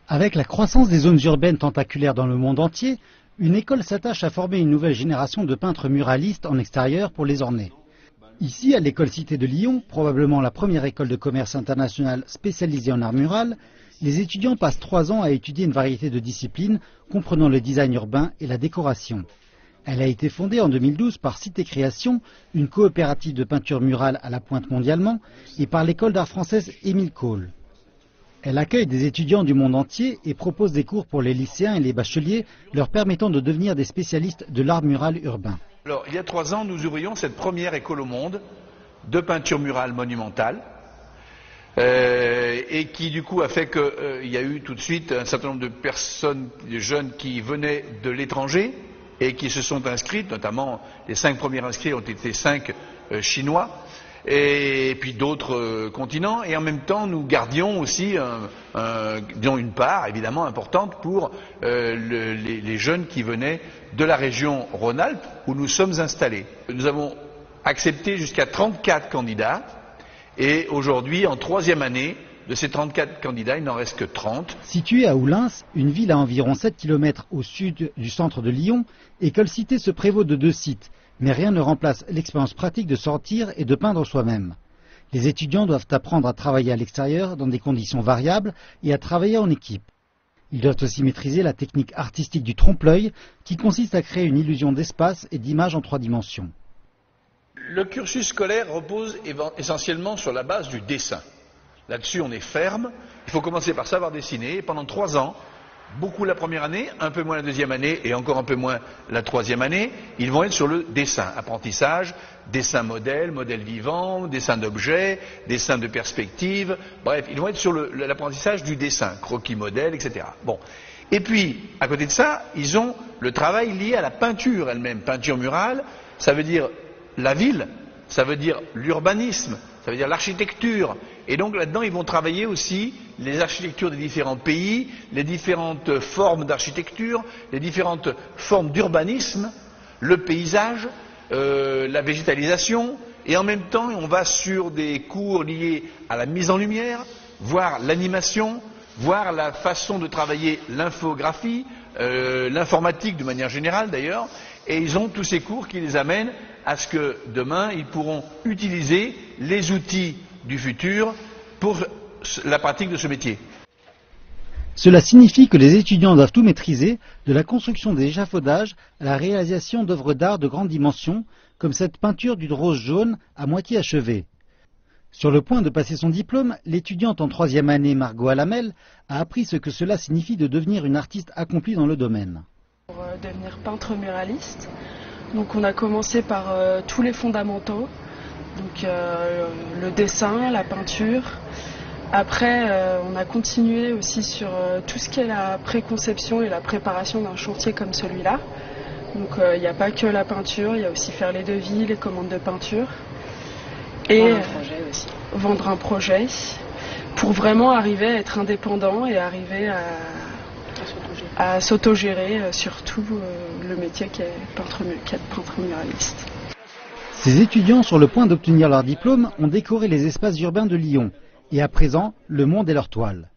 Avec la croissance des zones urbaines tentaculaires dans le monde entier, une école s'attache à former une nouvelle génération de peintres muralistes en extérieur pour les orner. Ici, à l'école Cité de Lyon, probablement la première école de commerce internationale spécialisée en art mural, les étudiants passent 3 ans à étudier une variété de disciplines comprenant le design urbain et la décoration. Elle a été fondée en 2012 par Cité Création, une coopérative de peinture murale à la pointe mondialement, et par l'école d'art française Émile Cole. Elle accueille des étudiants du monde entier et propose des cours pour les lycéens et les bacheliers, leur permettant de devenir des spécialistes de l'art mural urbain. Alors, il y a 3 ans, nous ouvrions cette première école au monde de peinture murale monumentale et qui du coup a fait qu'il y a eu tout de suite un certain nombre de personnes, de jeunes qui venaient de l'étranger et qui se sont inscrites, notamment les 5 premiers inscrits ont été 5 Chinois et puis d'autres continents, et en même temps nous gardions aussi disons une part évidemment importante pour les jeunes qui venaient de la région Rhône-Alpes où nous sommes installés. Nous avons accepté jusqu'à 34 candidats et aujourd'hui, en 3e année, de ces 34 candidats, il n'en reste que 30. Située à Oulins, une ville à environ 7 km au sud du centre de Lyon, École Cité se prévaut de 2 sites, mais rien ne remplace l'expérience pratique de sortir et de peindre soi-même. Les étudiants doivent apprendre à travailler à l'extérieur dans des conditions variables et à travailler en équipe. Ils doivent aussi maîtriser la technique artistique du trompe-l'œil qui consiste à créer une illusion d'espace et d'image en 3 dimensions. Le cursus scolaire repose essentiellement sur la base du dessin. Là-dessus, on est ferme. Il faut commencer par savoir dessiner. Et pendant 3 ans, beaucoup la première année, un peu moins la 2e année et encore un peu moins la 3e année, ils vont être sur le dessin, apprentissage, dessin modèle, modèle vivant, dessin d'objets, dessin de perspective. Bref, ils vont être sur l'apprentissage du dessin, croquis modèle, etc. Bon. Et puis, à côté de ça, ils ont le travail lié à la peinture elle-même. Peinture murale, ça veut dire la ville, ça veut dire l'urbanisme, ça veut dire l'architecture. Et donc là-dedans, ils vont travailler aussi les architectures des différents pays, les différentes formes d'architecture, les différentes formes d'urbanisme, le paysage, la végétalisation. Et en même temps, on va sur des cours liés à la mise en lumière, voire l'animation, voire la façon de travailler l'infographie, l'informatique de manière générale d'ailleurs. Et ils ont tous ces cours qui les amènent à ce que demain, ils pourront utiliser les outils du futur pour la pratique de ce métier. Cela signifie que les étudiants doivent tout maîtriser, de la construction des échafaudages à la réalisation d'œuvres d'art de grande dimension, comme cette peinture d'une rose jaune à moitié achevée. Sur le point de passer son diplôme, l'étudiante en 3e année Margot Alamel a appris ce que cela signifie de devenir une artiste accomplie dans le domaine. Pour devenir peintre muraliste, donc on a commencé par tous les fondamentaux, donc le dessin, la peinture. Après, on a continué aussi sur tout ce qui est la préconception et la préparation d'un chantier comme celui-là. Donc il n'y a pas que la peinture, il y a aussi faire les devis, les commandes de peinture. Et vendre un projet aussi. Vendre un projet pour vraiment arriver à être indépendant et arriver à s'autogérer, surtout le métier qui est peintre muraliste. Ces étudiants sur le point d'obtenir leur diplôme ont décoré les espaces urbains de Lyon. Et à présent, le monde est leur toile.